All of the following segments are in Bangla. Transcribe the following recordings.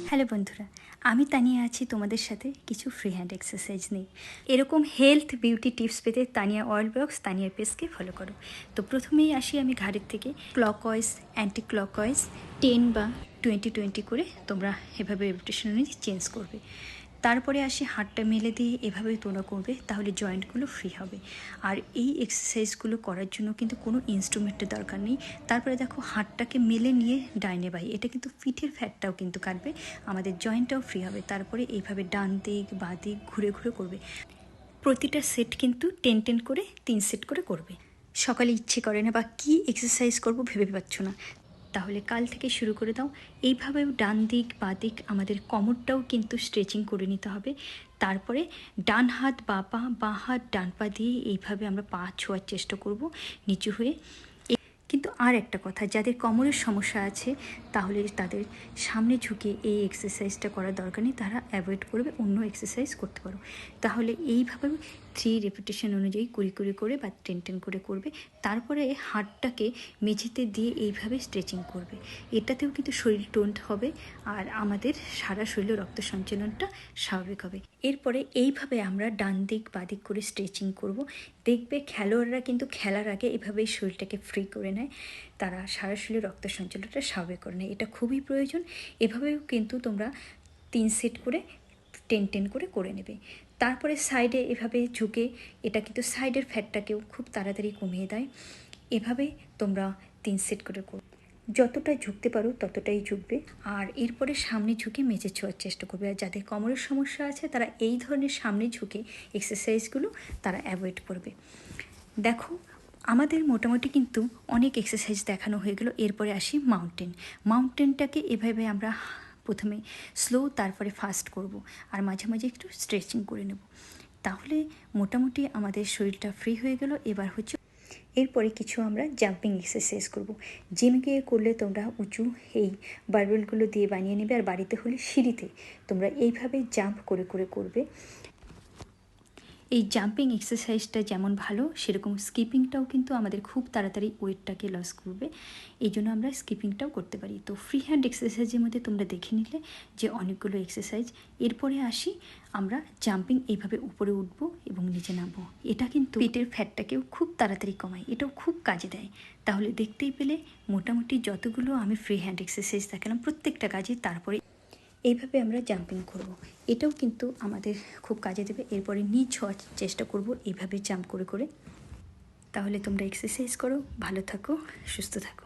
হ্যালো বন্ধুরা, আমি তানিয়া আছি তোমাদের সাথে কিছু ফ্রি হ্যান্ড এক্সারসাইজ নিয়ে। এরকম হেলথ বিউটি টিপস পেতে তানিয়া অয়েল ব্লগস তানিয়ার পেজকে ফলো করো। তো প্রথমেই আসি আমি ঘাড়ের থেকে ক্লকওয়াইজ অ্যান্টি ক্লকওয়াইজ 10 বা 20-20 করে তোমরা এভাবে রেপিটেশন অনুযায়ী চেঞ্জ করবে। তারপরে আসি হাতটা মেলে দিয়ে এভাবে তোমরা করবে, তাহলে জয়েন্টগুলো ফ্রি হবে। আর এই এক্সারসাইজগুলো করার জন্য কিন্তু কোনো ইনস্ট্রুমেন্টের দরকার নেই। তারপরে দেখো হাতটাকে মেলে নিয়ে ডাইনে বাই, এটা কিন্তু পিঠের ফ্যাটটাও কিন্তু কাটবে, আমাদের জয়েন্টটাও ফ্রি হবে। তারপরে এইভাবে ডান দিক বাঁ দিক ঘুরে ঘুরে করবে। প্রতিটা সেট কিন্তু 10-10 করে 3 সেট করে করবে। সকালে ইচ্ছে করে না বা কী এক্সারসাইজ করবো ভেবে পাচ্ছ না, তাহলে কাল থেকে শুরু করে দাও। এইভাবে ডান দিক বাঁ দিক আমাদের কোমরটাও কিন্তু স্ট্রেচিং করে নিতে হবে। তারপরে ডান হাত বাঁ পা, বাঁ হাত ডান পা দিয়ে এইভাবে আমরা পা ছোঁয়ার চেষ্টা করব নিচু হয়ে। কিন্তু আর একটা কথা, যাদের কোমরের সমস্যা আছে তাহলে তাদের সামনে ঝুঁকে এই এক্সারসাইজটা করার দরকার নেই, তারা অ্যাভয়েড করবে, অন্য এক্সারসাইজ করতে পারো। তাহলে এইভাবে 3 রেপিটেশন অনুযায়ী 20-20 করে বা 10-10 করে করবে। তারপরে হাতটাকে মেঝেতে দিয়ে এইভাবে স্ট্রেচিং করবে। এটাতেও কিন্তু শরীর টোন হবে আর আমাদের সারা শরীরে রক্ত সঞ্চালনটা স্বাভাবিক হবে। এরপরে এইভাবে আমরা ডান দিক বাঁ দিক করে স্ট্রেচিং করব। দেখবে খেলোয়াড়রা কিন্তু খেলার আগে এভাবেই শরীরটাকে ফ্রি করে নেয়, তারা সারা শরীরে রক্ত সঞ্চালনটা স্বাভাবিক করে নেয়, এটা খুবই প্রয়োজন। এভাবেও কিন্তু তোমরা 3 সেট করে 10-10 করে নেবে। তারপরে সাইডে এভাবে ঝুঁকে, এটা কিন্তু সাইডের ফ্যাটটাকেও খুব তাড়াতাড়ি কমিয়ে দেয়। এভাবে তোমরা 3 সেট করে করো, যতটা ঝুঁকতে পারো ততটাই ঝুঁকবে। আর এরপরে সামনে ঝুঁকে মেঝে ছোঁয়ার চেষ্টা করবে। আর যাদের কোমরের সমস্যা আছে তারা এই ধরনের সামনে ঝুঁকে এক্সারসাইজগুলো তারা অ্যাভয়েড করবে। দেখো আমাদের মোটামুটি কিন্তু অনেক এক্সারসাইজ দেখানো হয়ে গেল। এরপরে আসি মাউন্টেনটাকে এভাবে আমরা প্রথমে স্লো তারপরে ফাস্ট করব, আর মাঝে মাঝে একটু স্ট্রেচিং করে নেব, তাহলে মোটামুটি আমাদের শরীরটা ফ্রি হয়ে গেল। এবার হচ্ছে এরপরে কিছু আমরা জাম্পিং এক্সারসাইজ করব। জিমে গিয়ে করলে তোমরা উঁচু এই বারবেলগুলো দিয়ে বানিয়ে নেবে, আর বাড়িতে হলে সিঁড়িতে তোমরা এইভাবে জাম্প করে করে করবে। এই জাম্পিং এক্সারসাইজটা যেমন ভালো, সেরকম স্কিপিংটাও কিন্তু আমাদের খুব তাড়াতাড়ি ওয়েটটাকে লস করবে, এই জন্য আমরা স্কিপিংটাও করতে পারি। তো ফ্রি হ্যান্ড এক্সারসাইজের মধ্যে তোমরা দেখে নিলে যে অনেকগুলো এক্সারসাইজ। এরপরে আসি আমরা জাম্পিং, এইভাবে উপরে উঠবো এবং নিচে নামবো। এটা কিন্তু পেটের ফ্যাটটাকেও খুব তাড়াতাড়ি কমায়, এটাও খুব কাজে দেয়। তাহলে দেখতেই পেলে মোটামুটি যতগুলো আমি ফ্রি হ্যান্ড এক্সারসাইজ দেখালাম প্রত্যেকটা কাজে, তারপরে এইভাবে আমরা জাম্পিং করব, এটাও কিন্তু আমাদের খুব কাজে দেবে। এরপরে নিচ হওয়ার চেষ্টা করব এইভাবে জাম্প করে করে। তাহলে তোমরা এক্সারসাইজ করো, ভালো থাকো, সুস্থ থাকো।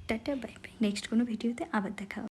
Tata, bye bye. নেক্সট কোনো ভিডিওতে আবার দেখা হবে।